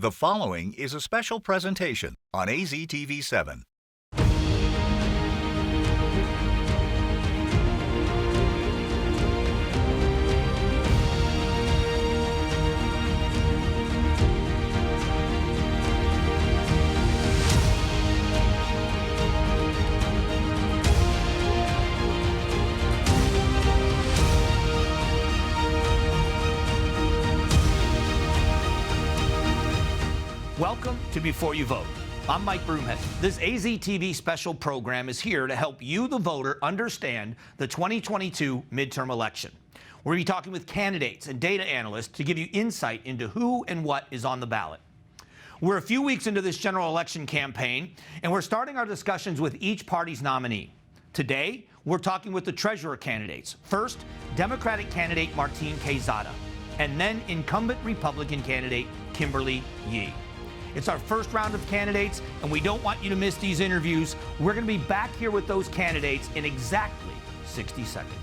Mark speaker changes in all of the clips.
Speaker 1: The following is a special presentation on AZTV 7.
Speaker 2: Welcome to Before You Vote. I'm Mike Broomhead. This AZTV special program is here to help you, the voter, understand the 2022 midterm election. We're going to be talking with candidates and data analysts to give you insight into who and what is on the ballot. We're a few weeks into this general election campaign, and we're starting our discussions with each party's nominee. Today, we're talking with the treasurer candidates. First, Democratic candidate Martine Quezada, and then incumbent Republican candidate Kimberly Yee. It's our first round of candidates, and we don't want you to miss these interviews. We're going to be back here with those candidates in exactly 60 seconds.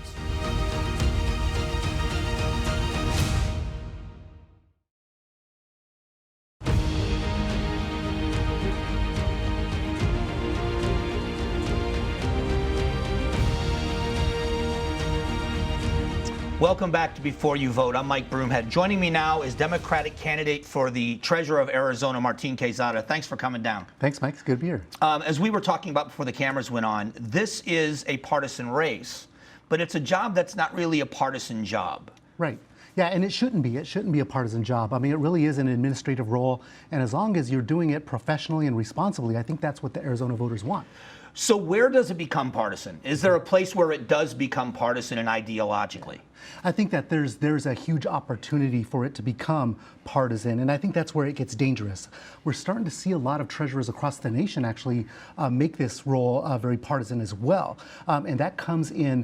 Speaker 2: Welcome back to Before You Vote. I'm Mike Broomhead. Joining me now is Democratic candidate for the Treasurer of Arizona, Martine Quezada. Thanks for coming down.
Speaker 3: Thanks, Mike. It's good to be here.
Speaker 2: As we were talking about before the cameras went on, this is a partisan race, but it's a job that's not really a partisan job.
Speaker 3: Right. Yeah, and it shouldn't be. It shouldn't be a partisan job. I mean, it really is an administrative role, and as long as you're doing it professionally and responsibly, I think that's what the Arizona voters want.
Speaker 2: So where does it become partisan? Is there a place where it does become partisan and ideologically?
Speaker 3: I think that there's a huge opportunity for it to become partisan, and I think that's where it gets dangerous. We're starting to see a lot of treasurers across the nation actually make this role very partisan as well, and that comes in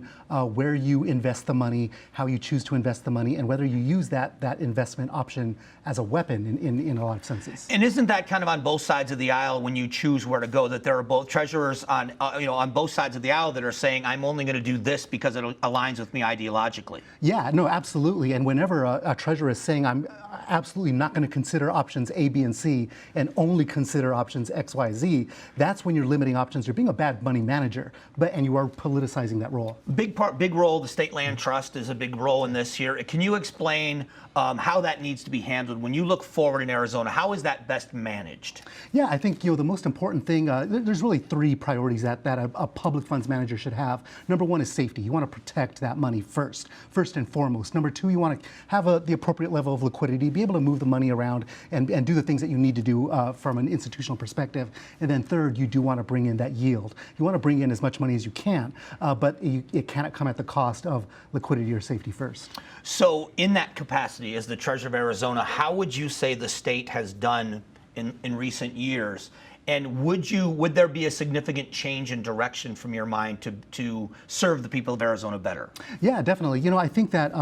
Speaker 3: where you invest the money, how you choose to invest the money, and whether you use that investment option as a weapon in a lot of senses.
Speaker 2: And isn't that kind of on both sides of the aisle when you choose where to go? That there are both treasurers on both sides of the aisle that are saying, I'm only going to do this because it aligns with me ideologically.
Speaker 3: Yeah, no, absolutely. And whenever a treasurer is saying, I'm absolutely not going to consider options A, B, and C, and only consider options X, Y, Z, that's when you're limiting options. You're being a bad money manager, and you are politicizing that role.
Speaker 2: Big role. The State Land Trust is a big role in this here. Can you explain how that needs to be handled when you look forward in Arizona? How is that best managed?
Speaker 3: Yeah, I think the most important thing, there's really three priorities that a public funds manager should have. Number one is safety. You want to protect that money first and foremost. Number two, you want to have the appropriate level of liquidity, be able to move the money around and do the things that you need to do from an institutional perspective. And then third, you do want to bring in that yield. You want to bring in as much money as you can, but it cannot come at the cost of liquidity or safety first.
Speaker 2: So in that capacity, as the Treasurer of Arizona, how would you say the state has done in recent years? And would there be a significant change in direction from your mind to serve the people of Arizona better?
Speaker 3: Yeah, definitely. I think that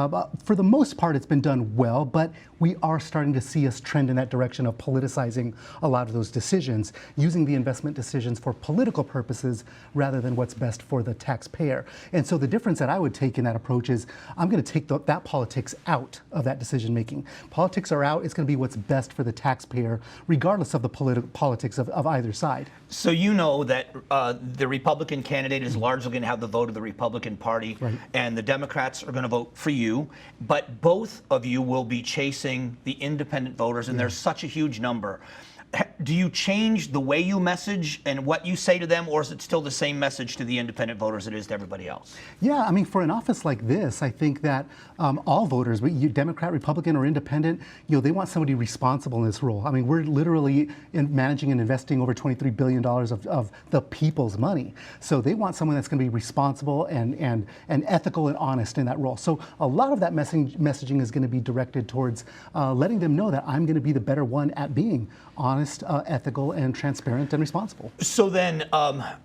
Speaker 3: for the most part it's been done well, but we are starting to see us trend in that direction of politicizing a lot of those decisions, using the investment decisions for political purposes rather than what's best for the taxpayer. And so the difference that I would take in that approach is I'm going to take that politics out of that decision making. Politics are out. It's going to be what's best for the taxpayer, regardless of the politics of either side.
Speaker 2: So you know that the Republican candidate is largely going to have the vote of the Republican Party,
Speaker 3: right,
Speaker 2: and the Democrats are going to vote for you, but both of you will be chasing the independent voters, and there's such a huge number. Do you change the way you message and what you say to them, or is it still the same message to the independent voters it is to everybody else?
Speaker 3: Yeah, I mean, for an office like this, I think that all voters, Democrat, Republican, or independent, they want somebody responsible in this role. I mean, we're literally managing and investing over $23 billion of the people's money. So they want someone that's going to be responsible and ethical and honest in that role. So a lot of that messaging is going to be directed towards letting them know that I'm going to be the better one at being honest honest, ethical, and transparent and responsible.
Speaker 2: So then,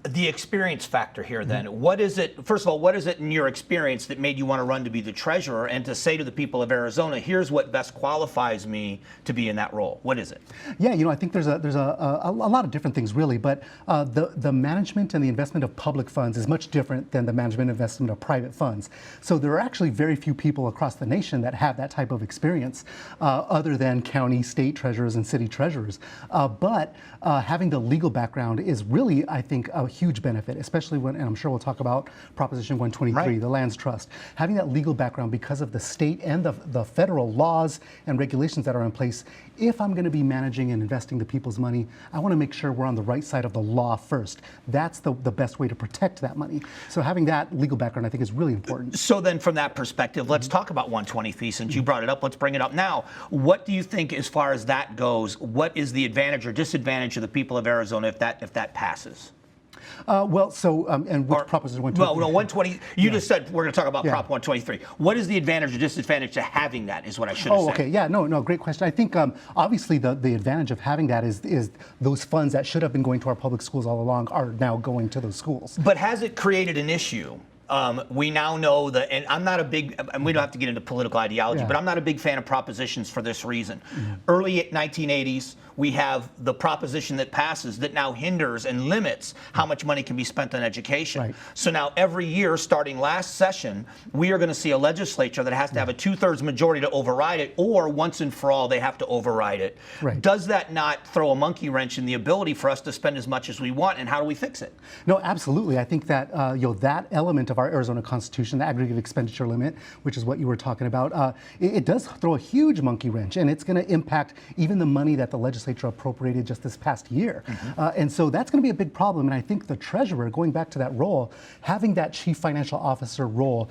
Speaker 2: the experience factor here then, what is it, first of all, what is it in your experience that made you want to run to be the treasurer and to say to the people of Arizona, here's what best qualifies me to be in that role? What is it?
Speaker 3: Yeah, I think there's a lot of different things really, but the management and the investment of public funds is much different than the management and investment of private funds. So there are actually very few people across the nation that have that type of experience, other than county, state treasurers, and city treasurers. But having the legal background is really, I think, a huge benefit, especially when, and I'm sure we'll talk about Proposition 123, the Lands Trust. Having that legal background because of the state and the federal laws and regulations that are in place. If I'm going to be managing and investing the people's money, I want to make sure we're on the right side of the law first. That's the best way to protect that money. So having that legal background, I think, is really important.
Speaker 2: So then from that perspective, let's talk about 123. Since you brought it up, let's bring it up now. What do you think, as far as that goes, what is the advantage or disadvantage of the people of Arizona if that passes?
Speaker 3: And which Proposition 123?
Speaker 2: Well, no, 120. You just said we're going to talk about Prop 123. What is the advantage or disadvantage to having that? Is what I should have said.
Speaker 3: Oh, okay. Yeah. No. Great question. I think obviously the advantage of having that is those funds that should have been going to our public schools all along are now going to those schools.
Speaker 2: But has it created an issue? We now know that, and I'm not a big, and we don't have to get into political ideology, but I'm not a big fan of propositions for this reason. Early 1980s, we have the proposition that passes that now hinders and limits how much money can be spent on education.
Speaker 3: Right.
Speaker 2: So now every year, starting last session, we are going to see a legislature that has to have a 2/3 majority to override it, or once and for all, they have to override it.
Speaker 3: Right.
Speaker 2: Does that not throw a monkey wrench in the ability for us to spend as much as we want, and how do we fix it?
Speaker 3: No, absolutely. I think that that element of our Arizona Constitution, the aggregate expenditure limit, which is what you were talking about, it does throw a huge monkey wrench, and it's going to impact even the money that the legislature appropriated just this past year. And so that's going to be a big problem. And I think the treasurer, going back to that role, having that chief financial officer role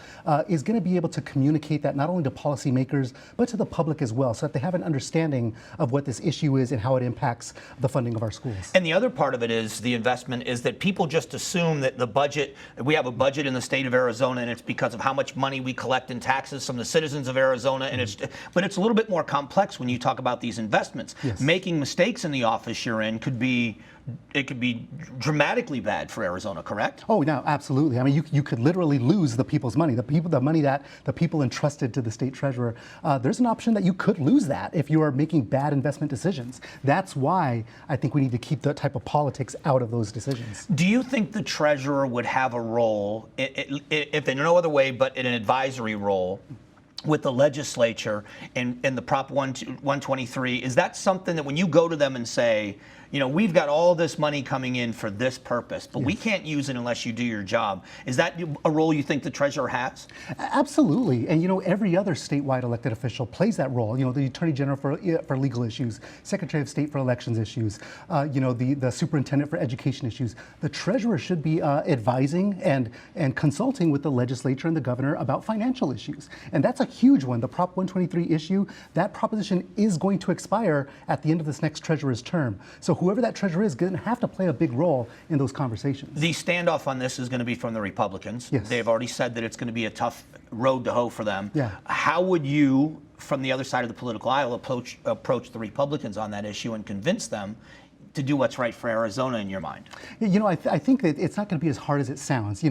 Speaker 3: is going to be able to communicate that not only to policymakers, but to the public as well, so that they have an understanding of what this issue is and how it impacts the funding of our schools.
Speaker 2: And the other part of it is the investment is that people just assume that the budget, we have a budget in the state of Arizona, and it's because of how much money we collect in taxes from the citizens of Arizona. And but it's a little bit more complex when you talk about these investments.
Speaker 3: Yes.
Speaker 2: Making mistakes in the office you're in could be dramatically bad for Arizona, correct?
Speaker 3: Oh, no, absolutely. I mean, you could literally lose the people's money, the money that the people entrusted to the state treasurer. There's an option that you could lose that if you are making bad investment decisions. That's why I think we need to keep that type of politics out of those decisions.
Speaker 2: Do you think the treasurer would have a role, if in no other way but in an advisory role, with the legislature and the Prop 123? Is that something that when you go to them and say, we've got all this money coming in for this purpose, but we can't use it unless you do your job, is that a role you think the treasurer has?
Speaker 3: Absolutely. And, every other statewide elected official plays that role. The Attorney General for legal issues, Secretary of State for elections issues, the Superintendent for education issues. The treasurer should be advising and consulting with the legislature and the governor about financial issues. And that's a huge one. The Prop 123 issue, that proposition is going to expire at the end of this next treasurer's term. So whoever that treasurer is going to have to play a big role in those conversations.
Speaker 2: The standoff on this is going to be from the Republicans.
Speaker 3: Yes.
Speaker 2: They've already said that it's going to be a tough road to hoe for them.
Speaker 3: Yeah.
Speaker 2: How would you, from the other side of the political aisle, approach the Republicans on that issue and convince them to do what's right for Arizona in your mind?
Speaker 3: I think that it's not going to be as hard as it sounds.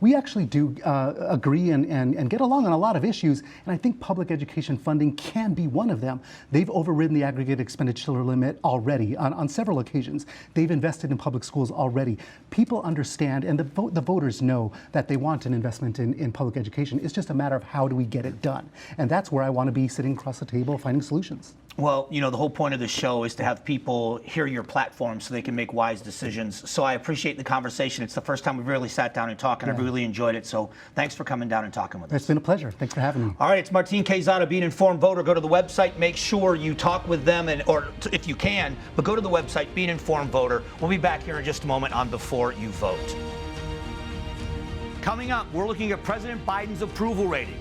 Speaker 3: We actually do agree and get along on a lot of issues, and I think public education funding can be one of them. They've overridden the aggregate expenditure limit already on several occasions. They've invested in public schools already. People understand, and the voters know that they want an investment in public education. It's just a matter of how do we get it done, and that's where I want to be, sitting across the table finding solutions.
Speaker 2: Well, the whole point of the show is to have people hear your platform so they can make wise decisions. So I appreciate the conversation. It's the first time we've really sat down and talked, and I've really enjoyed it. So thanks for coming down and talking with us.
Speaker 3: It's been a pleasure. Thanks for having me.
Speaker 2: All right, it's Martin Quezada, Be an Informed Voter. Go to the website. Make sure you talk with them, or if you can, but go to the website, Be an Informed Voter. We'll be back here in just a moment on Before You Vote. Coming up, we're looking at President Biden's approval rating.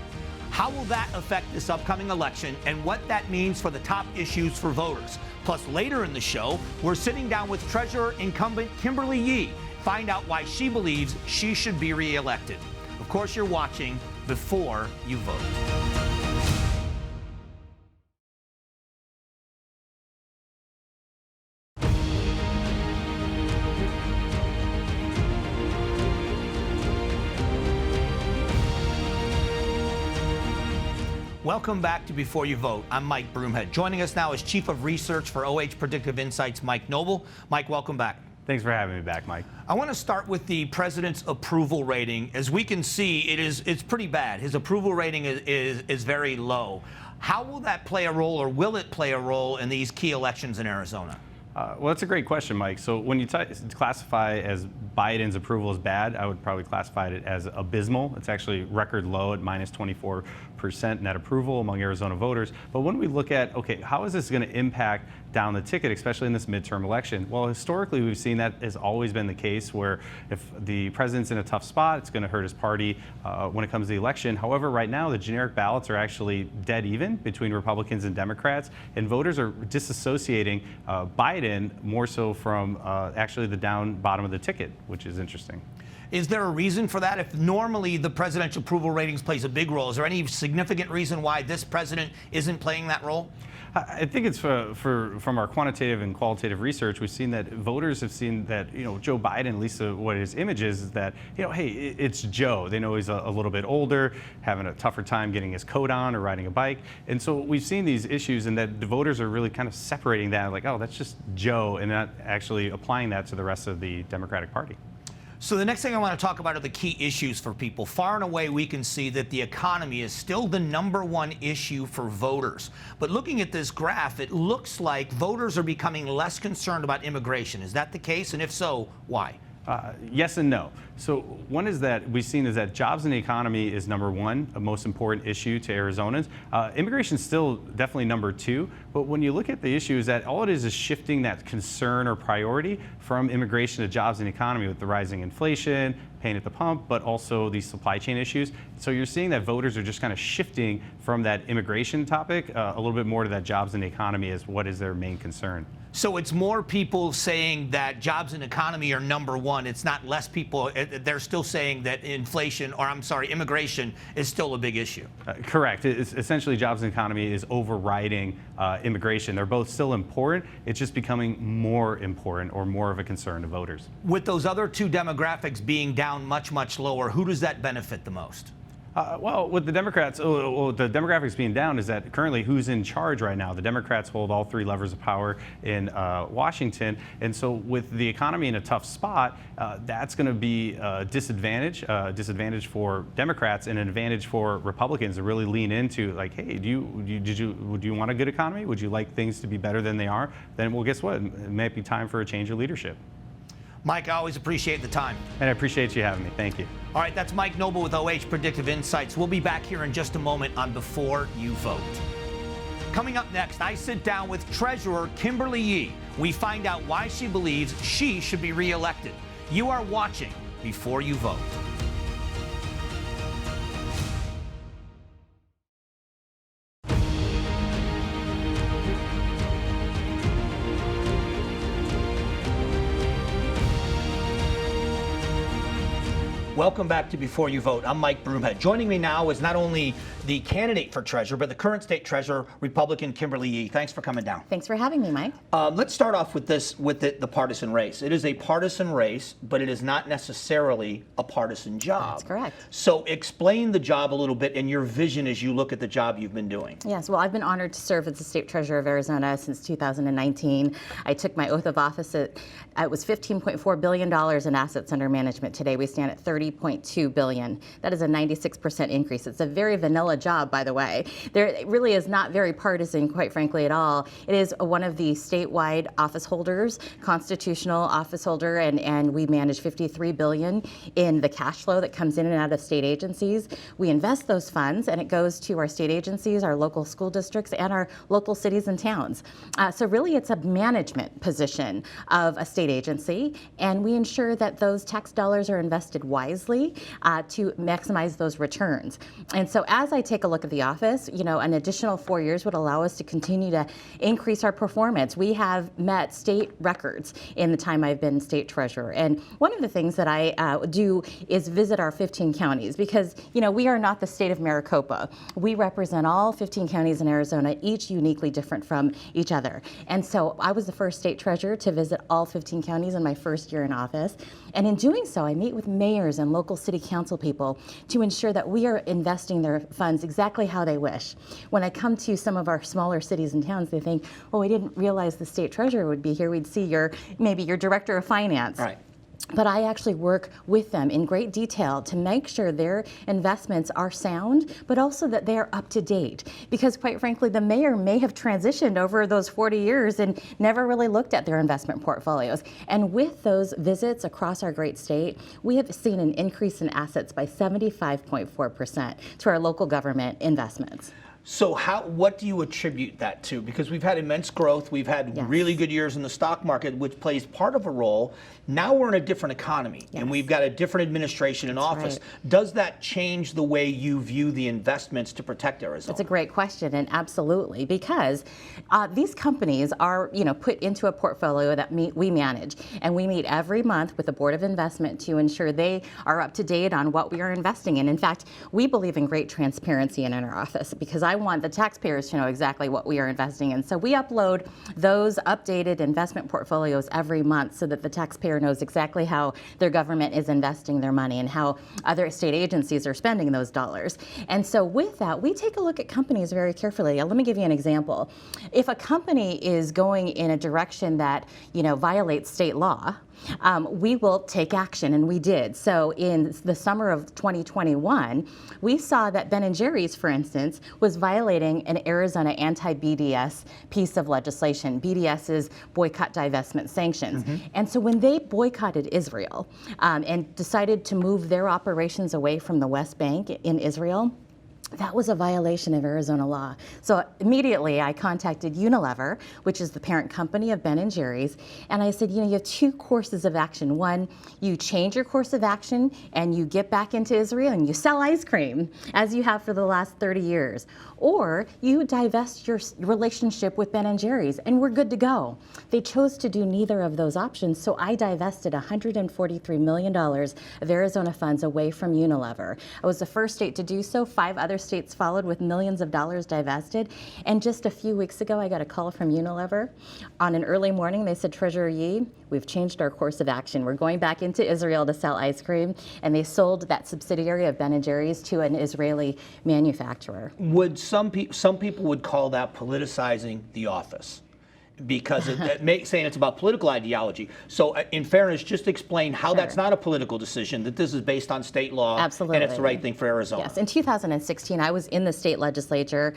Speaker 2: How will that affect this upcoming election and what that means for the top issues for voters? Plus, later in the show, we're sitting down with Treasurer incumbent Kimberly Yee. Find out why she believes she should be reelected. Of course, you're watching Before You Vote. Welcome back to Before You Vote. I'm Mike Broomhead. Joining us now is Chief of Research for OH Predictive Insights, Mike Noble. Mike, welcome back.
Speaker 4: Thanks for having me back, Mike.
Speaker 2: I want to start with the president's approval rating. As we can see, it's pretty bad. His approval rating is very low. How will that play a role, or will it play a role in these key elections in Arizona?
Speaker 4: Well, that's a great question, Mike. So when you classify as Biden's approval as bad, I would probably classify it as abysmal. It's actually record low at minus 24% net approval among Arizona voters. But when we look at, okay, how is this going to impact down the ticket, especially in this midterm election? Well, historically, we've seen that has always been the case, where if the president's in a tough spot, it's going to hurt his party when it comes to the election. However, right now, the generic ballots are actually dead even between Republicans and Democrats, and voters are disassociating Biden more so from actually the down bottom of the ticket, which is interesting.
Speaker 2: Is there a reason for that? If normally the presidential approval ratings plays a big role, is there any significant reason why this president isn't playing that role?
Speaker 4: I think it's from our quantitative and qualitative research, we've seen that voters have seen that, Joe Biden, at least what his image is that, hey, it's Joe. They know he's a little bit older, having a tougher time getting his coat on or riding a bike. And so we've seen these issues, and that the voters are really kind of separating that, like, oh, that's just Joe, and not actually applying that to the rest of the Democratic Party.
Speaker 2: So the next thing I want to talk about are the key issues for people. Far and away, we can see that the economy is still the #1 issue for voters. But looking at this graph, it looks like voters are becoming less concerned about immigration. Is that the case? And if so, why?
Speaker 4: Yes and no. So one is that we've seen is that jobs and the economy is #1, a most important issue to Arizonans. Immigration is still definitely #2, but when you look at the issue, is that all it is shifting that concern or priority from immigration to jobs and economy with the rising inflation, paying at the pump, but also these supply chain issues. So you're seeing that voters are just kind of shifting from that immigration topic a little bit more to that jobs and the economy as what is their main concern.
Speaker 2: So it's more people saying that jobs and economy are #1. It's not less people. They're still saying that immigration is still a big issue.
Speaker 4: Correct. It's essentially jobs and economy is overriding immigration. They're both still important. It's just becoming more important or more of a concern to voters.
Speaker 2: With those other two demographics being down much, much lower, who does that benefit the most?
Speaker 4: Well, with the Democrats, the demographics being down is that currently who's in charge right now? The Democrats hold all three levers of power in Washington. And so with the economy in a tough spot, that's going to be a disadvantage for Democrats and an advantage for Republicans to really lean into, like, hey, would you want a good economy? Would you like things to be better than they are? Then, well, guess what? It might be time for a change of leadership.
Speaker 2: Mike, I always appreciate the time.
Speaker 4: And I appreciate you having me. Thank you.
Speaker 2: All right, that's Mike Noble with OH Predictive Insights. We'll be back here in just a moment on Before You Vote. Coming up next, I sit down with Treasurer Kimberly Yee. We find out why she believes she should be reelected. You are watching Before You Vote. Welcome back to Before You Vote. I'm Mike Broomhead. Joining me now is not only the candidate for treasurer, but the current state treasurer, Republican Kimberly Yee. Thanks for coming down.
Speaker 5: Thanks for having me, Mike.
Speaker 2: Let's start off with the partisan race. It is a partisan race, but it is not necessarily a partisan job.
Speaker 5: That's correct.
Speaker 2: So explain the job a little bit and your vision as you look at the job you've been doing.
Speaker 5: Yes, well, I've been honored to serve as the state treasurer of Arizona since 2019. I took my oath of office it was $15.4 billion in assets under management. Today we stand at $30.2 billion. That is a 96% increase. It's a very vanilla job, by the way. It really is not very partisan, quite frankly, at all. It is one of the statewide office holders, constitutional office holder, and we manage $53 billion in the cash flow that comes in and out of state agencies. We invest those funds, and it goes to our state agencies, our local school districts, and our local cities and towns. So really, it's a management position of a state agency, and we ensure that those tax dollars are invested wisely to maximize those returns. And so as I take a look at the office, an additional 4 years would allow us to continue to increase our performance. We have met state records in the time I've been state treasurer. And one of the things that I do is visit our 15 counties because, we are not the state of Maricopa. We represent all 15 counties in Arizona, each uniquely different from each other. And so I was the first state treasurer to visit all 15 counties in my first year in office. And in doing so, I meet with mayors and local city council people to ensure that we are investing their funds funds exactly how they wish. When I come to some of our smaller cities and towns, they think, oh, we didn't realize the state treasurer would be here. We'd see maybe your director of finance.
Speaker 2: Right.
Speaker 5: But I actually work with them in great detail to make sure their investments are sound, but also that they are up to date. Because quite frankly, the mayor may have transitioned over those 40 years and never really looked at their investment portfolios. And with those visits across our great state, we have seen an increase in assets by 75.4% to our local government investments.
Speaker 2: So what do you attribute that to? Because we've had immense growth, we've had really good years in the stock market, which plays part of a role. Now we're in a different economy, and we've got a different administration in office.
Speaker 5: Right.
Speaker 2: Does that change the way you view the investments to protect Arizona?
Speaker 5: That's a great question, and absolutely, because these companies are, put into a portfolio that we manage, and we meet every month with the Board of Investment to ensure they are up to date on what we are investing in. In fact, we believe in great transparency in our office, because I want the taxpayers to know exactly what we are investing in. So we upload those updated investment portfolios every month so that the taxpayer knows exactly how their government is investing their money and how other state agencies are spending those dollars. And so with that, we take a look at companies very carefully. Let me give you an example. If a company is going in a direction that, violates state law, we will take action, and we did. So in the summer of 2021, we saw that Ben & Jerry's, for instance, was violating an Arizona anti-BDS piece of legislation. BDS is boycott, divestment, sanctions. And so when they boycotted Israel and decided to move their operations away from the West Bank in Israel, that was a violation of Arizona law. So immediately I contacted Unilever, which is the parent company of Ben & Jerry's, and I said, you have two courses of action. One, you change your course of action and you get back into Israel and you sell ice cream, as you have for the last 30 years. Or you divest your relationship with Ben & Jerry's and we're good to go. They chose to do neither of those options, so I divested $143 million of Arizona funds away from Unilever. I was the first state to do so. 5 other states followed with millions of dollars divested. And just a few weeks ago, I got a call from Unilever. On an early morning, they said, Treasurer Yee, we've changed our course of action. We're going back into Israel to sell ice cream. And they sold that subsidiary of Ben & Jerry's to an Israeli manufacturer.
Speaker 2: Would some people would call that politicizing the office? Because saying it's about political ideology. So in fairness, just explain how that's not a political decision, that this is based on state law.
Speaker 5: Absolutely.
Speaker 2: And it's the right thing for Arizona.
Speaker 5: Yes, in 2016, I was in the state legislature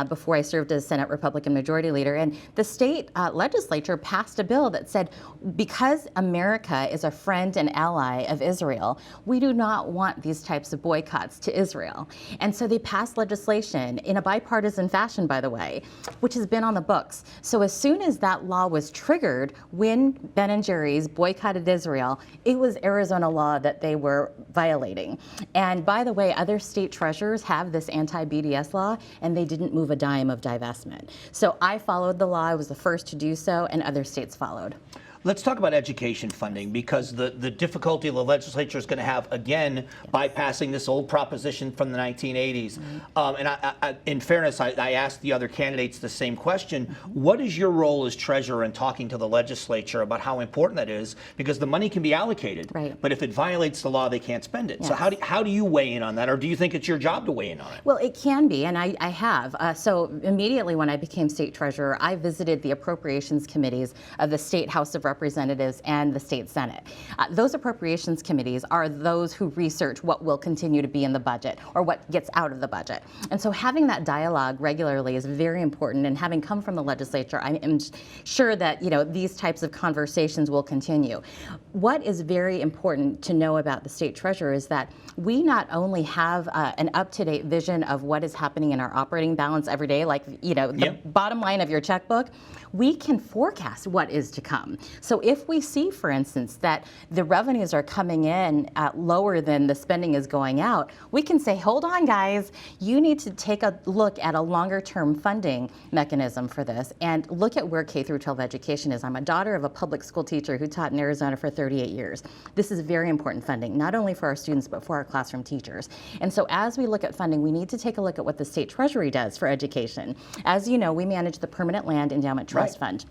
Speaker 5: before I served as Senate Republican Majority Leader, and the state legislature passed a bill that said, because America is a friend and ally of Israel, we do not want these types of boycotts to Israel. And so they passed legislation in a bipartisan fashion, by the way, which has been on the books. So as soon as that law was triggered, when Ben & Jerry's boycotted Israel, it was Arizona law that they were violating. And by the way, other state treasurers have this anti-BDS law, and they didn't move a dime of divestment. So I followed the law. I was the first to do so, and other states followed.
Speaker 2: Let's talk about education funding, because the difficulty the legislature is going to have, again, bypassing this old proposition from the 1980s. And in fairness, I asked the other candidates the same question. What is your role as treasurer in talking to the legislature about how important that is? Because the money can be allocated, but if it violates the law, they can't spend it. So how do you weigh in on that, or do you think it's your job to weigh in on it?
Speaker 5: Well, it can be, and I have. So immediately when I became state treasurer, I visited the appropriations committees of the State House of Representatives and the State Senate. Those appropriations committees are those who research what will continue to be in the budget or what gets out of the budget. And so having that dialogue regularly is very important, and having come from the legislature, I am sure that these types of conversations will continue. What is very important to know about the state treasurer is that we not only have an up-to-date vision of what is happening in our operating balance every day, like the bottom line of your checkbook, we can forecast what is to come. So if we see, for instance, that the revenues are coming in at lower than the spending is going out, we can say, hold on, guys, you need to take a look at a longer-term funding mechanism for this and look at where K through 12 education is. I'm a daughter of a public school teacher who taught in Arizona for 38 years. This is very important funding, not only for our students, but for our classroom teachers. And so as we look at funding, we need to take a look at what the state treasury does for education. As you know, we manage the Permanent Land Endowment Trust Fund.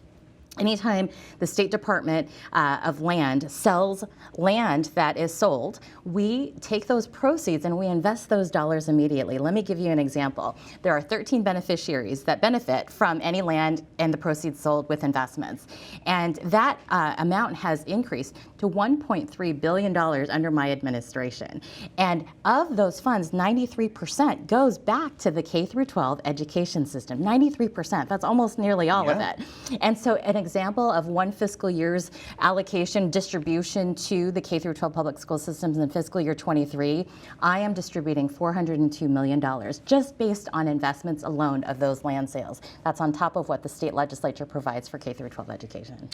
Speaker 5: Anytime the State Department of Land sells land that is sold, we take those proceeds and we invest those dollars immediately. Let me give you an example. There are 13 beneficiaries that benefit from any land and the proceeds sold with investments. And that amount has increased to $1.3 billion under my administration. And of those funds, 93% goes back to the K through 12 education system. 93%, that's almost nearly all of it. And so an example of one fiscal year's allocation distribution to the K through 12 public school systems in fiscal year 23, I am distributing $402 million just based on investments alone of those land sales. That's on top of what the state legislature provides for K through 12 education.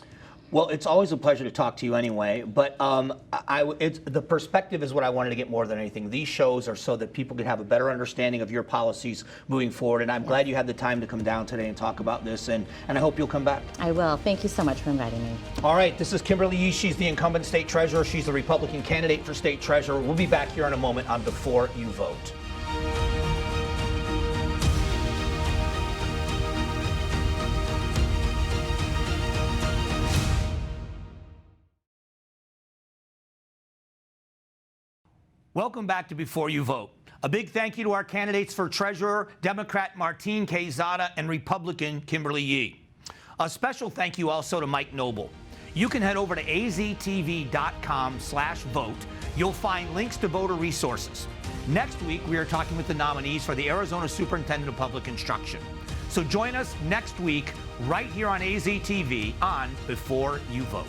Speaker 2: Well, it's always a pleasure to talk to you anyway, but the perspective is what I wanted to get more than anything. These shows are so that people can have a better understanding of your policies moving forward, and I'm glad you had the time to come down today and talk about this, and I hope you'll come back.
Speaker 5: I will. Thank you so much for inviting me.
Speaker 2: All right, this is Kimberly Yee. She's the incumbent state treasurer. She's the Republican candidate for state treasurer. We'll be back here in a moment on Before You Vote. Welcome back to Before You Vote. A big thank you to our candidates for treasurer, Democrat Martine Quezada and Republican Kimberly Yee. A special thank you also to Mike Noble. You can head over to aztv.com/vote. You'll find links to voter resources. Next week, we are talking with the nominees for the Arizona Superintendent of Public Instruction. So join us next week right here on AZTV on Before You Vote.